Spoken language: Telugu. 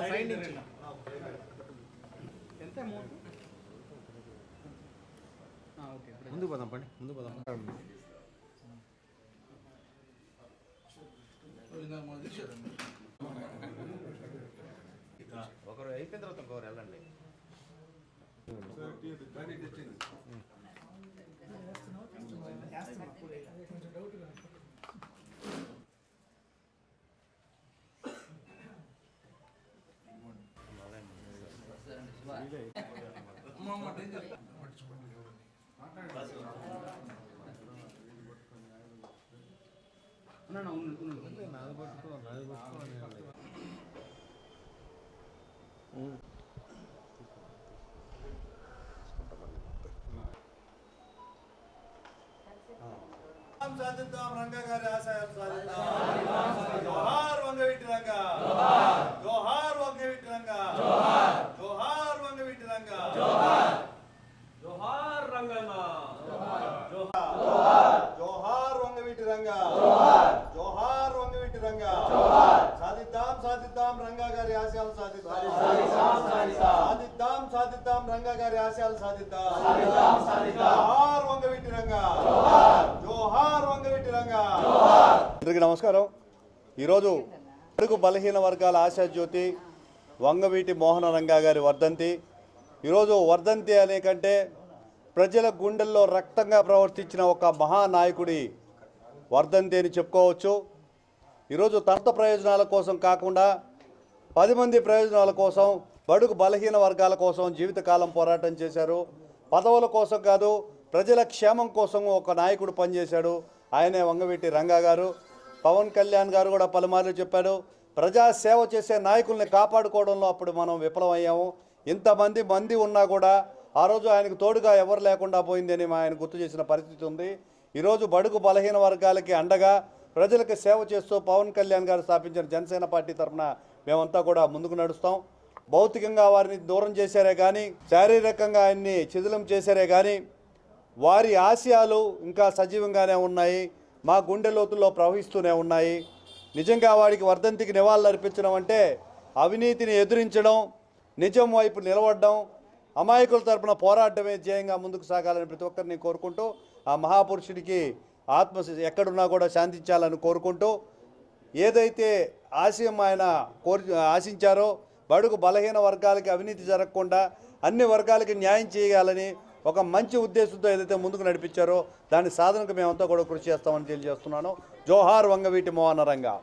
సైడ్ నుంచి ఎంత అమౌంట్? ఓకే, ముందుకు పోదాం పండి, ముందుకు పోదాం. ఒకరు అయిపోయిన తర్వాత ఇంకొకరు వెళ్ళండి. నాది పట్టుకో సాధిద్దాం రంగా గారి ఆశయాలు సాధిద్దాం. జోహార్ వంగవీటి రంగా, జోహార్ వంగవీటి రంగా, జోహార్ వంగవీటి రంగా, జోహార్ రంగన్న, జోహార్ వంగవీటి రంగా, జోహార్ వంగవీటి రంగా. సాధిద్దాం సాధిద్దాం రంగా గారి ఆశయాలు సాధిద్దాం. సాధిద్దాం సాధిద్దాం రంగా గారి ఆశయాలు సాధిద్దాం. జోహార్ వంగవీటి రంగా, జోహార్ వంగవీటి రంగా. అందరికీ నమస్కారం. ఈరోజు బడుగు బలహీన వర్గాల ఆశాజ్యోతి వంగవీటి మోహన రంగా గారి వర్ధంతి. ఈరోజు వర్ధంతి అనే కంటే ప్రజల గుండెల్లో రక్తంగా ప్రవర్తించిన ఒక మహానాయకుడి వర్ధంతి అని చెప్పుకోవచ్చు. ఈరోజు తన ప్రయోజనాల కోసం కాకుండా 10 మంది ప్రయోజనాల కోసం, బడుగు బలహీన వర్గాల కోసం జీవితకాలం పోరాటం చేశారు. పదవుల కోసం కాదు, ప్రజల క్షేమం కోసం ఒక నాయకుడు పనిచేశాడు. ఆయనే వంగవీటి రంగా గారు. పవన్ కళ్యాణ్ గారు కూడా పలుమార్లు చెప్పాడు, ప్రజాసేవ చేసే నాయకుల్ని కాపాడుకోవడంలో అప్పుడు మనం విఫలమయ్యాము. ఇంతమంది ఉన్నా కూడా ఆ రోజు ఆయనకు తోడుగా ఎవరు లేకుండా పోయిందని ఆయన గుర్తు చేసిన పరిస్థితి ఉంది. ఈరోజు బడుగు బలహీన వర్గాలకి అండగా ప్రజలకు సేవ చేస్తూ పవన్ కళ్యాణ్ గారు స్థాపించిన జనసేన పార్టీ తరఫున మేమంతా కూడా ముందుకు నడుస్తాం. భౌతికంగా వారిని దూరం చేశారే కానీ, శారీరకంగా ఆయన్ని శిథిలం చేశారే కానీ, వారి ఆశయాలు ఇంకా సజీవంగానే ఉన్నాయి, మా గుండె లోతుల్లో ప్రవహిస్తూనే ఉన్నాయి. నిజంగా వాడికి వర్ధంతికి నివాళులు అర్పించడం అంటే అవినీతిని ఎదిరించడం, నిజం వైపు నిలబడడం, అమాయకుల తరపున పోరాటమే ధ్యేయంగా ముందుకు సాగాలని ప్రతి ఒక్కరిని కోరుకుంటూ, ఆ మహాపురుషుడికి ఆత్మ ఎక్కడున్నా కూడా శాంతించాలని కోరుకుంటూ, ఏదైతే ఆశయం ఆయన ఆశించారో బడుగు బలహీన వర్గాలకి అవినీతి జరగకుండా అన్ని వర్గాలకి న్యాయం చేయాలని ఒక మంచి ఉద్దేశంతో ఏదైతే ముందుకు నడిపించారో దాని సాధనకు మేమంతా కూడా కృషి చేస్తామని తెలియజేస్తున్నాను. జోహార్ వంగవీటి మోహన రంగా.